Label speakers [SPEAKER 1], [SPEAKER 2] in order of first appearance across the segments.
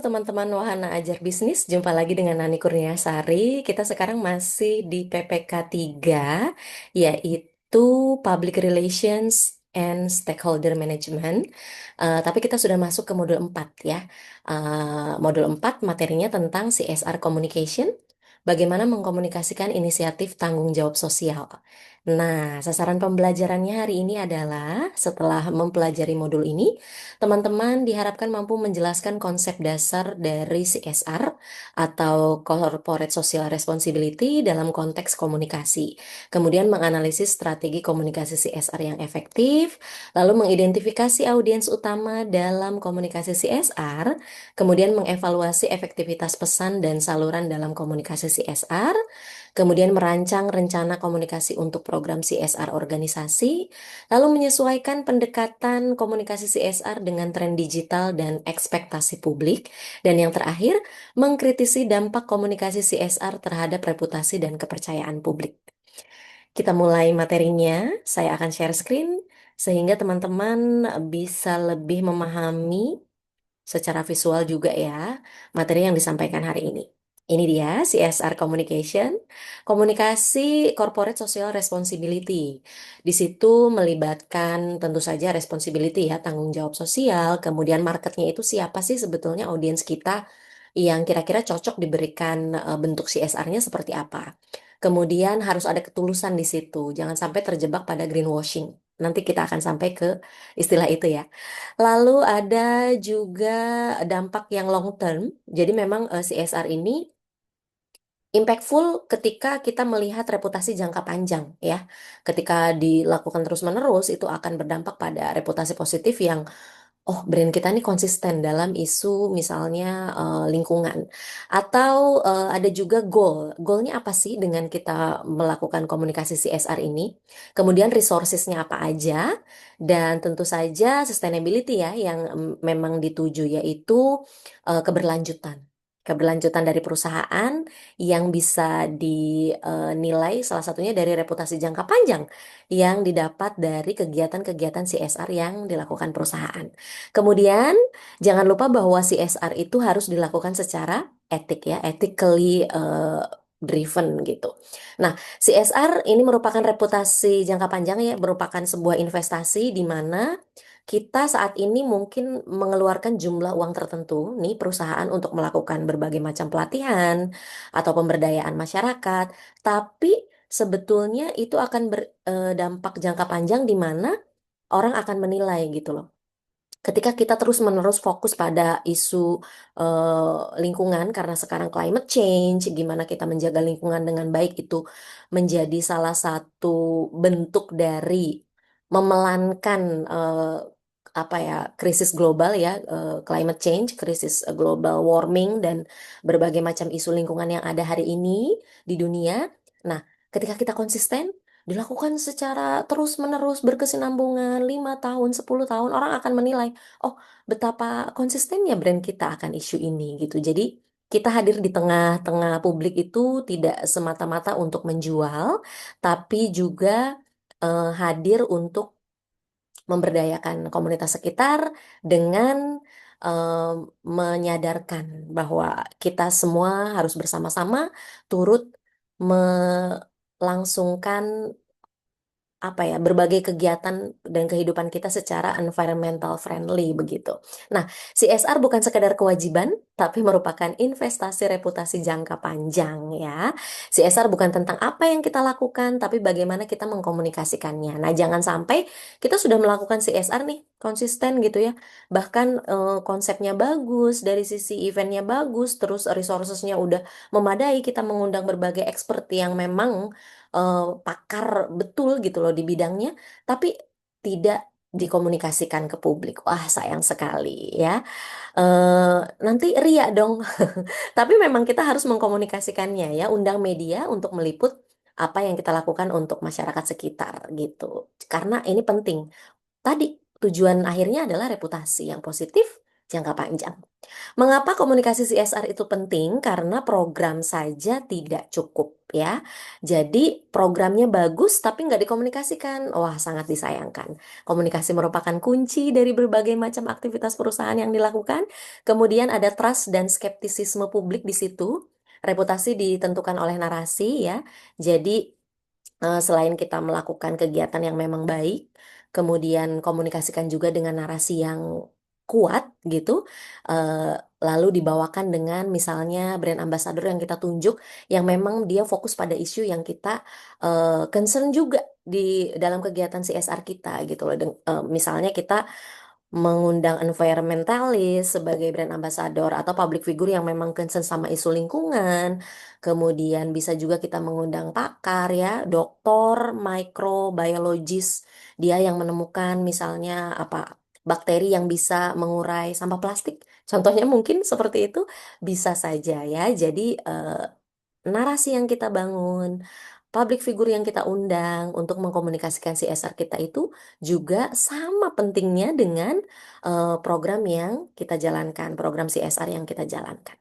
[SPEAKER 1] teman-teman Wahana Ajar Bisnis, jumpa lagi dengan Nani Kurniasari. Kita sekarang masih di PPK 3, yaitu Public Relations and Stakeholder Management. Tapi kita sudah masuk ke modul 4 ya. Modul 4 materinya tentang CSR Communication, bagaimana mengkomunikasikan inisiatif tanggung jawab sosial. Nah, sasaran pembelajarannya hari ini adalah setelah mempelajari modul ini, teman-teman diharapkan mampu menjelaskan konsep dasar dari CSR atau Corporate Social Responsibility dalam konteks komunikasi. Kemudian menganalisis strategi komunikasi CSR yang efektif, lalu mengidentifikasi audiens utama dalam komunikasi CSR, kemudian mengevaluasi efektivitas pesan dan saluran dalam komunikasi CSR, kemudian merancang rencana komunikasi untuk program CSR organisasi, lalu menyesuaikan pendekatan komunikasi CSR dengan tren digital dan ekspektasi publik, dan yang terakhir, mengkritisi dampak komunikasi CSR terhadap reputasi dan kepercayaan publik. Kita mulai materinya, saya akan share screen, sehingga teman-teman bisa lebih memahami secara visual juga ya, materi yang disampaikan hari ini. Ini dia CSR Communication, komunikasi Corporate Social Responsibility. Di situ melibatkan tentu saja responsibility ya, tanggung jawab sosial, kemudian marketnya itu siapa sih sebetulnya audiens kita yang kira-kira cocok diberikan bentuk CSR-nya seperti apa. Kemudian harus ada ketulusan di situ, jangan sampai terjebak pada greenwashing. Nanti kita akan sampai ke istilah itu ya. Lalu ada juga dampak yang long term. Jadi memang CSR ini impactful ketika kita melihat reputasi jangka panjang ya. Ketika dilakukan terus-menerus itu akan berdampak pada reputasi positif yang oh, brand kita nih konsisten dalam isu misalnya lingkungan. Atau ada juga goal. Goalnya apa sih dengan kita melakukan komunikasi CSR ini? Kemudian resourcesnya apa aja? Dan tentu saja sustainability ya yang memang dituju yaitu keberlanjutan. Keberlanjutan dari perusahaan yang bisa dinilai salah satunya dari reputasi jangka panjang yang didapat dari kegiatan-kegiatan CSR yang dilakukan perusahaan. Kemudian, jangan lupa bahwa CSR itu harus dilakukan secara etik ya, ethically driven gitu. Nah, CSR ini merupakan reputasi jangka panjang ya, merupakan sebuah investasi di mana kita saat ini mungkin mengeluarkan jumlah uang tertentu nih perusahaan untuk melakukan berbagai macam pelatihan atau pemberdayaan masyarakat, tapi sebetulnya itu akan berdampak jangka panjang di mana orang akan menilai gitu loh. Ketika kita terus-menerus fokus pada isu lingkungan, karena sekarang climate change, gimana kita menjaga lingkungan dengan baik itu menjadi salah satu bentuk dari memelankan apa ya krisis global ya, climate change, krisis global warming dan berbagai macam isu lingkungan yang ada hari ini di dunia. Nah, ketika kita konsisten dilakukan secara terus-menerus berkesinambungan 5 tahun, 10 tahun, orang akan menilai, oh betapa konsistennya brand kita akan isu ini gitu. Jadi kita hadir di tengah-tengah publik itu tidak semata-mata untuk menjual, tapi juga hadir untuk memberdayakan komunitas sekitar dengan menyadarkan bahwa kita semua harus bersama-sama turut melangsungkan apa ya berbagai kegiatan dan kehidupan kita secara environmental friendly begitu. Nah, CSR bukan sekedar kewajiban, tapi merupakan investasi reputasi jangka panjang ya. CSR bukan tentang apa yang kita lakukan, tapi bagaimana kita mengkomunikasikannya. Nah, jangan sampai kita sudah melakukan CSR nih konsisten gitu ya. Bahkan konsepnya bagus, dari sisi eventnya bagus, terus resourcesnya udah memadai, kita mengundang berbagai expert yang memang pakar betul gitu loh di bidangnya, tapi tidak dikomunikasikan ke publik. Wah, sayang sekali ya. Nanti ria dong. Tapi memang kita harus mengkomunikasikannya ya, undang media untuk meliput apa yang kita lakukan untuk masyarakat sekitar gitu. Karena ini penting. Tadi tujuan akhirnya adalah reputasi yang positif jangka panjang. Mengapa komunikasi CSR itu penting? Karena program saja tidak cukup ya. Jadi programnya bagus tapi nggak dikomunikasikan. Wah, sangat disayangkan. Komunikasi merupakan kunci dari berbagai macam aktivitas perusahaan yang dilakukan. Kemudian ada trust dan skeptisisme publik di situ. Reputasi ditentukan oleh narasi ya. Jadi selain kita melakukan kegiatan yang memang baik, kemudian komunikasikan juga dengan narasi yang kuat gitu, eh, lalu dibawakan dengan misalnya brand ambassador yang kita tunjuk, yang memang dia fokus pada isu yang kita concern juga di dalam kegiatan CSR kita gitu loh. Misalnya kita mengundang environmentalis sebagai brand ambassador atau public figure yang memang concern sama isu lingkungan. Kemudian bisa juga kita mengundang pakar ya, dokter, microbiologis, dia yang menemukan misalnya apa bakteri yang bisa mengurai sampah plastik. Contohnya mungkin seperti itu bisa saja ya. Jadi narasi yang kita bangun, public figure yang kita undang untuk mengkomunikasikan CSR kita itu juga sama pentingnya dengan program yang kita jalankan, program CSR yang kita jalankan.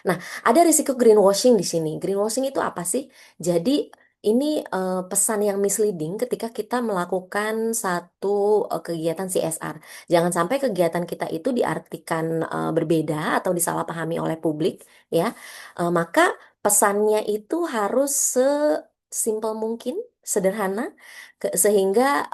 [SPEAKER 1] Nah, ada risiko greenwashing di sini. Greenwashing itu apa sih? Jadi, ini pesan yang misleading ketika kita melakukan satu kegiatan CSR. Jangan sampai kegiatan kita itu diartikan berbeda atau disalahpahami oleh publik, ya. Maka pesannya itu harus sesimpel mungkin, sederhana, sehingga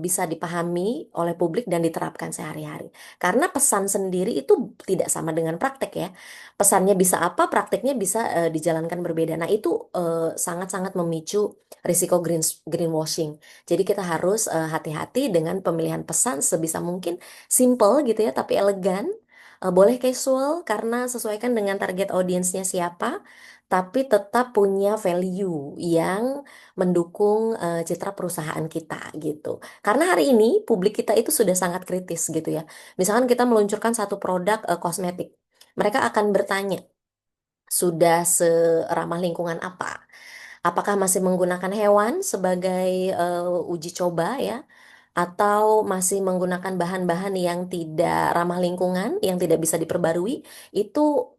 [SPEAKER 1] bisa dipahami oleh publik dan diterapkan sehari-hari. Karena pesan sendiri itu tidak sama dengan praktek ya, pesannya bisa apa, prakteknya bisa dijalankan berbeda. Nah, itu sangat-sangat memicu risiko greenwashing. Jadi kita harus hati-hati dengan pemilihan pesan sebisa mungkin simple gitu ya, tapi elegan. Boleh casual karena sesuaikan dengan target audiensnya siapa, tapi tetap punya value yang mendukung citra perusahaan kita gitu. Karena hari ini publik kita itu sudah sangat kritis gitu ya. Misalkan kita meluncurkan satu produk kosmetik, mereka akan bertanya, sudah seramah lingkungan apa? Apakah masih menggunakan hewan sebagai uji coba ya? Atau masih menggunakan bahan-bahan yang tidak ramah lingkungan, yang tidak bisa diperbarui? Itu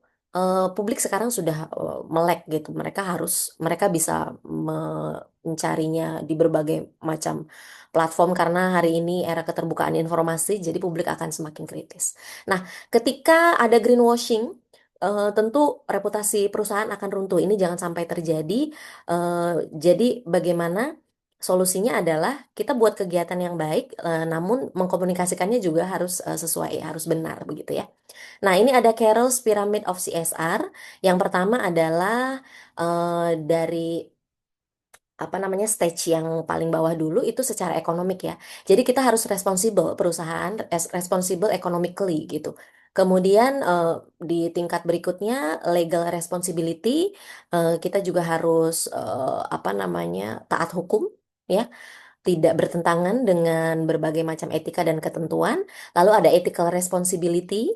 [SPEAKER 1] publik sekarang sudah melek gitu. Mereka bisa mencarinya di berbagai macam platform karena hari ini era keterbukaan informasi, jadi publik akan semakin kritis. Nah, ketika ada greenwashing, tentu reputasi perusahaan akan runtuh. Ini jangan sampai terjadi. Jadi bagaimana solusinya adalah kita buat kegiatan yang baik, namun mengkomunikasikannya juga harus sesuai, harus benar begitu ya. Nah, ini ada Carroll's Pyramid of CSR. Yang pertama adalah dari apa namanya stage yang paling bawah dulu itu secara ekonomik ya. Jadi kita harus responsible perusahaan responsible economically gitu. Kemudian di tingkat berikutnya legal responsibility, kita juga harus apa namanya taat hukum ya, tidak bertentangan dengan berbagai macam etika dan ketentuan. Lalu ada ethical responsibility.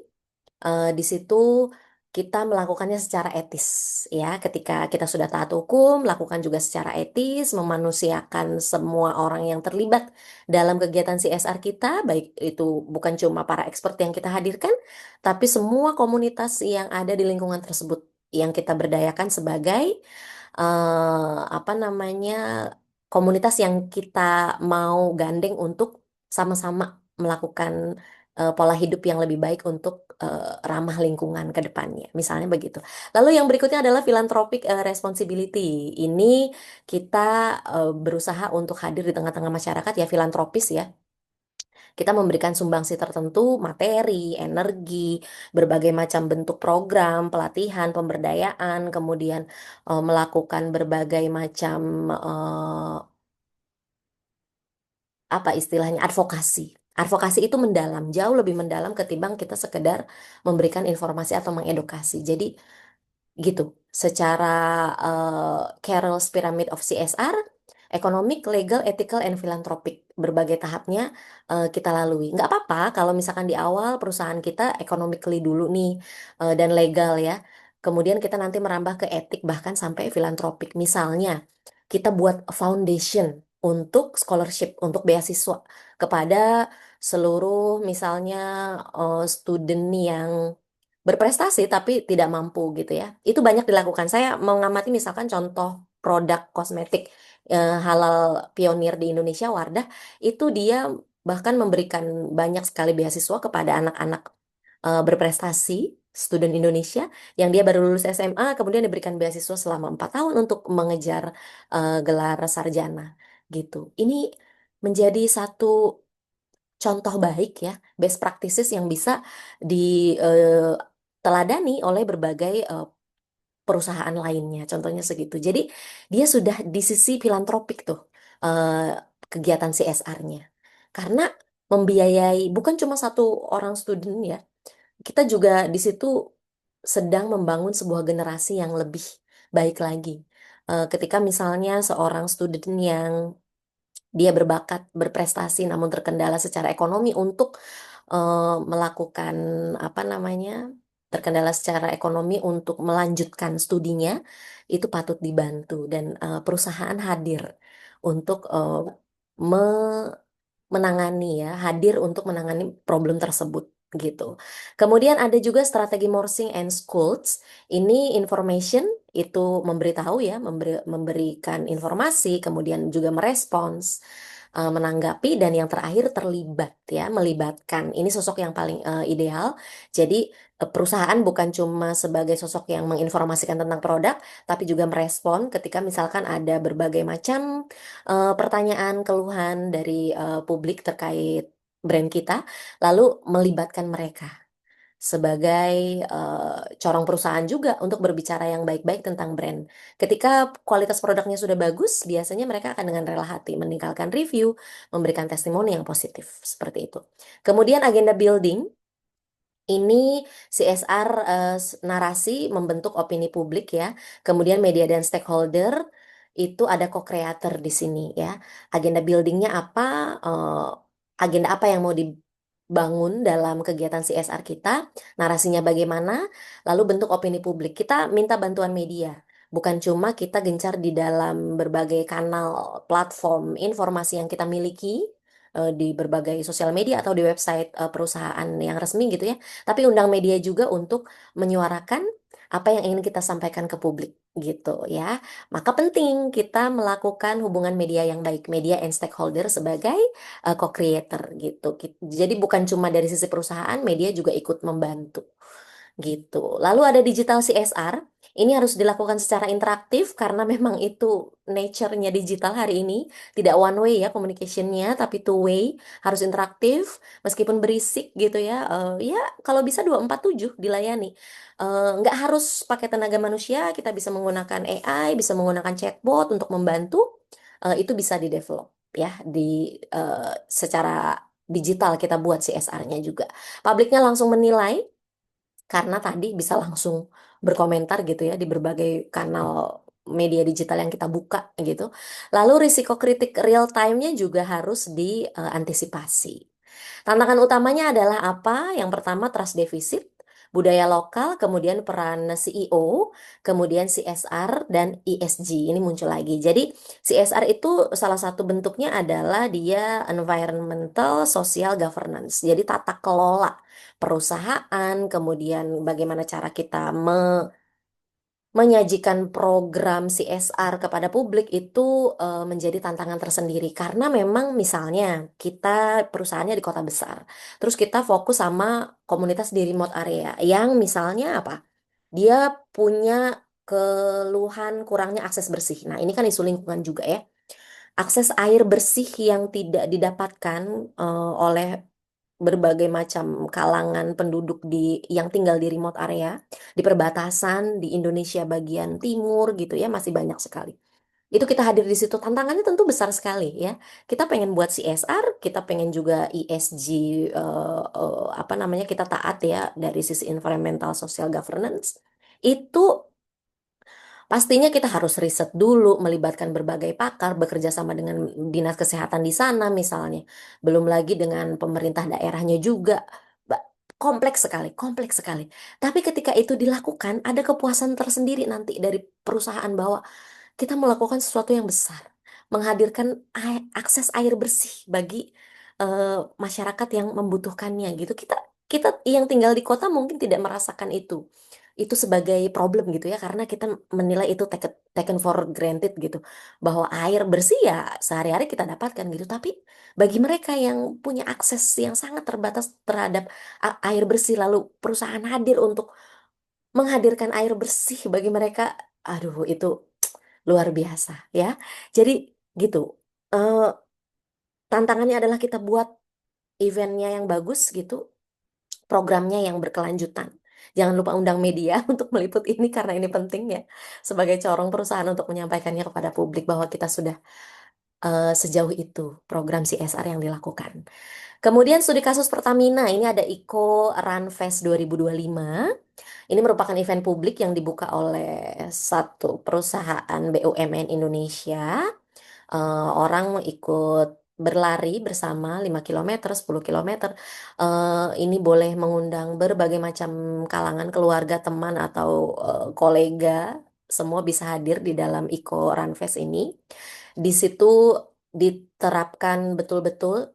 [SPEAKER 1] Di situ kita melakukannya secara etis ya. Ketika kita sudah taat hukum, lakukan juga secara etis, memanusiakan semua orang yang terlibat dalam kegiatan CSR kita, baik itu bukan cuma para expert yang kita hadirkan, tapi semua komunitas yang ada di lingkungan tersebut yang kita berdayakan sebagai apa namanya komunitas yang kita mau gandeng untuk sama-sama melakukan pola hidup yang lebih baik untuk ramah lingkungan ke depannya. Misalnya begitu. Lalu yang berikutnya adalah philanthropic responsibility. Ini kita berusaha untuk hadir di tengah-tengah masyarakat ya, filantropis ya. Kita memberikan sumbangsi tertentu, materi, energi, berbagai macam bentuk program, pelatihan, pemberdayaan, kemudian melakukan berbagai macam apa istilahnya advokasi. Advokasi itu mendalam, jauh lebih mendalam ketimbang kita sekedar memberikan informasi atau mengedukasi. Jadi gitu, secara Carroll's Pyramid of CSR, ekonomik, legal, ethical, and philanthropic, berbagai tahapnya kita lalui. Nggak apa-apa kalau misalkan di awal perusahaan kita economically dulu nih dan legal ya. Kemudian kita nanti merambah ke etik bahkan sampai philanthropic. Misalnya, kita buat foundation untuk scholarship, untuk beasiswa kepada seluruh misalnya student yang berprestasi tapi tidak mampu gitu ya. Itu banyak dilakukan. Saya mengamati misalkan contoh produk kosmetik halal pionir di Indonesia, Wardah, itu dia bahkan memberikan banyak sekali beasiswa kepada anak-anak berprestasi, student Indonesia yang dia baru lulus SMA, kemudian diberikan beasiswa selama 4 tahun untuk mengejar gelar sarjana gitu. Ini menjadi satu contoh baik ya, best practices yang bisa diteladani oleh berbagai perusahaan lainnya, contohnya segitu. Jadi dia sudah di sisi filantropik tuh eh, kegiatan CSR-nya. Karena membiayai bukan cuma satu orang student ya, kita juga di situ sedang membangun sebuah generasi yang lebih baik lagi. Ketika misalnya seorang student yang dia berbakat, berprestasi, namun terkendala secara ekonomi untuk melakukan apa namanya, terkendala secara ekonomi untuk melanjutkan studinya, itu patut dibantu dan perusahaan hadir untuk menangani ya, hadir untuk menangani problem tersebut gitu. Kemudian ada juga strategi Morsing and Schools. Ini information itu memberitahu ya, memberikan informasi, kemudian juga merespons, menanggapi dan yang terakhir terlibat ya, melibatkan. Ini sosok yang paling ideal. Jadi perusahaan bukan cuma sebagai sosok yang menginformasikan tentang produk, tapi juga merespon ketika misalkan ada berbagai macam pertanyaan, keluhan dari publik terkait brand kita, lalu melibatkan mereka sebagai corong perusahaan juga untuk berbicara yang baik-baik tentang brand. Ketika kualitas produknya sudah bagus, biasanya mereka akan dengan rela hati meninggalkan review, memberikan testimoni yang positif, seperti itu. Kemudian agenda building, ini CSR narasi membentuk opini publik ya. Kemudian media dan stakeholder itu ada co-creator di sini ya. Agenda buildingnya apa? eh, Agenda apa yang mau dibangun dalam kegiatan CSR kita? Narasinya bagaimana? Lalu bentuk opini publik. Kita minta bantuan media. Bukan cuma kita gencar di dalam berbagai kanal platform informasi yang kita miliki di berbagai sosial media atau di website perusahaan yang resmi gitu ya, tapi undang media juga untuk menyuarakan apa yang ingin kita sampaikan ke publik gitu ya. Maka penting kita melakukan hubungan media yang baik, media and stakeholder sebagai co-creator gitu. Jadi bukan cuma dari sisi perusahaan, media juga ikut membantu gitu. Lalu ada digital CSR. Ini harus dilakukan secara interaktif karena memang itu nature-nya digital hari ini. Tidak one way ya communication-nya, tapi two way. Harus interaktif, meskipun berisik gitu ya. Ya kalau bisa 247 dilayani. Nggak harus pakai tenaga manusia, kita bisa menggunakan AI, bisa menggunakan chatbot untuk membantu. Itu bisa di-develop ya secara digital kita buat CSR-nya juga. Publiknya langsung menilai karena tadi bisa langsung berkomentar gitu ya di berbagai kanal media digital yang kita buka gitu. Lalu risiko kritik real time-nya juga harus diantisipasi. Tantangan utamanya adalah apa? Yang pertama trust deficit, budaya lokal, kemudian peran CEO, kemudian CSR dan ESG ini muncul lagi. Jadi CSR itu salah satu bentuknya adalah dia environmental social governance. Jadi tata kelola perusahaan, kemudian bagaimana cara kita menyajikan program CSR kepada publik itu menjadi tantangan tersendiri karena memang misalnya kita perusahaannya di kota besar, terus kita fokus sama komunitas di remote area yang misalnya apa? Dia punya keluhan kurangnya akses bersih. Nah, ini kan isu lingkungan juga ya. Akses air bersih yang tidak didapatkan oleh berbagai macam kalangan penduduk yang tinggal di remote area, di perbatasan di Indonesia bagian timur gitu ya, masih banyak sekali. Itu kita hadir di situ. Tantangannya tentu besar sekali ya. Kita pengen buat CSR, kita pengen juga ESG apa namanya kita taat ya dari sisi environmental social governance. Itu pastinya kita harus riset dulu, melibatkan berbagai pakar, bekerja sama dengan dinas kesehatan di sana misalnya. Belum lagi dengan pemerintah daerahnya juga. Ba- Kompleks sekali, kompleks sekali. Tapi ketika itu dilakukan, ada kepuasan tersendiri nanti dari perusahaan bahwa kita melakukan sesuatu yang besar. Menghadirkan akses air bersih bagi masyarakat yang membutuhkannya gitu. Kita kita yang tinggal di kota mungkin tidak merasakan itu sebagai problem gitu ya, karena kita menilai itu taken for granted gitu, bahwa air bersih ya sehari-hari kita dapatkan gitu. Tapi bagi mereka yang punya akses yang sangat terbatas terhadap air bersih, lalu perusahaan hadir untuk menghadirkan air bersih bagi mereka, aduh itu luar biasa ya. Jadi gitu. Eh, Tantangannya adalah kita buat eventnya yang bagus gitu, programnya yang berkelanjutan. Jangan lupa undang media untuk meliput ini karena ini penting ya, sebagai corong perusahaan untuk menyampaikannya kepada publik bahwa kita sudah sejauh itu program CSR yang dilakukan. Kemudian studi kasus Pertamina, ini ada Eco Run Fest 2025. Ini merupakan event publik yang dibuka oleh satu perusahaan BUMN Indonesia. Orang ikut berlari bersama 5 km, 10 km. Ini boleh mengundang berbagai macam kalangan, keluarga, teman, atau kolega. Semua bisa hadir di dalam Eco Run Fest ini. Di situ diterapkan betul-betul,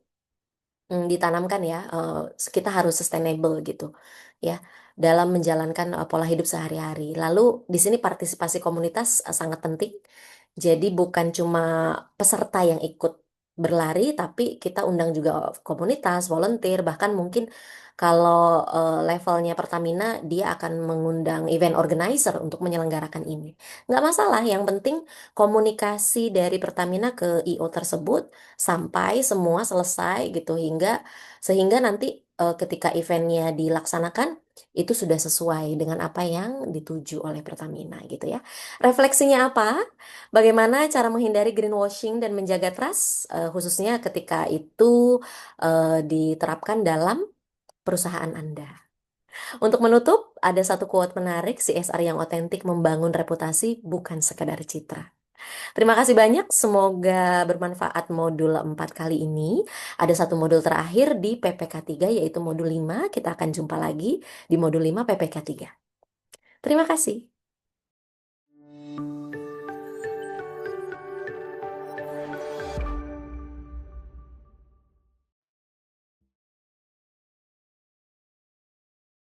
[SPEAKER 1] ditanamkan ya, kita harus sustainable gitu ya dalam menjalankan pola hidup sehari-hari. Lalu di sini partisipasi komunitas sangat penting. Jadi bukan cuma peserta yang ikut berlari, tapi kita undang juga komunitas, volunteer, bahkan mungkin kalau levelnya Pertamina, dia akan mengundang event organizer untuk menyelenggarakan ini. Nggak masalah, yang penting komunikasi dari Pertamina ke IO tersebut sampai semua selesai gitu, sehingga nanti ketika eventnya dilaksanakan itu sudah sesuai dengan apa yang dituju oleh Pertamina gitu ya. Refleksinya apa? Bagaimana cara menghindari greenwashing dan menjaga trust, khususnya ketika itu diterapkan dalam perusahaan Anda. Untuk menutup, ada satu quote menarik, CSR yang otentik membangun reputasi bukan sekadar citra. Terima kasih banyak, semoga bermanfaat modul 4 kali ini. Ada satu modul terakhir di PPK 3 yaitu modul 5. Kita akan jumpa lagi di modul 5 PPK 3. Terima kasih.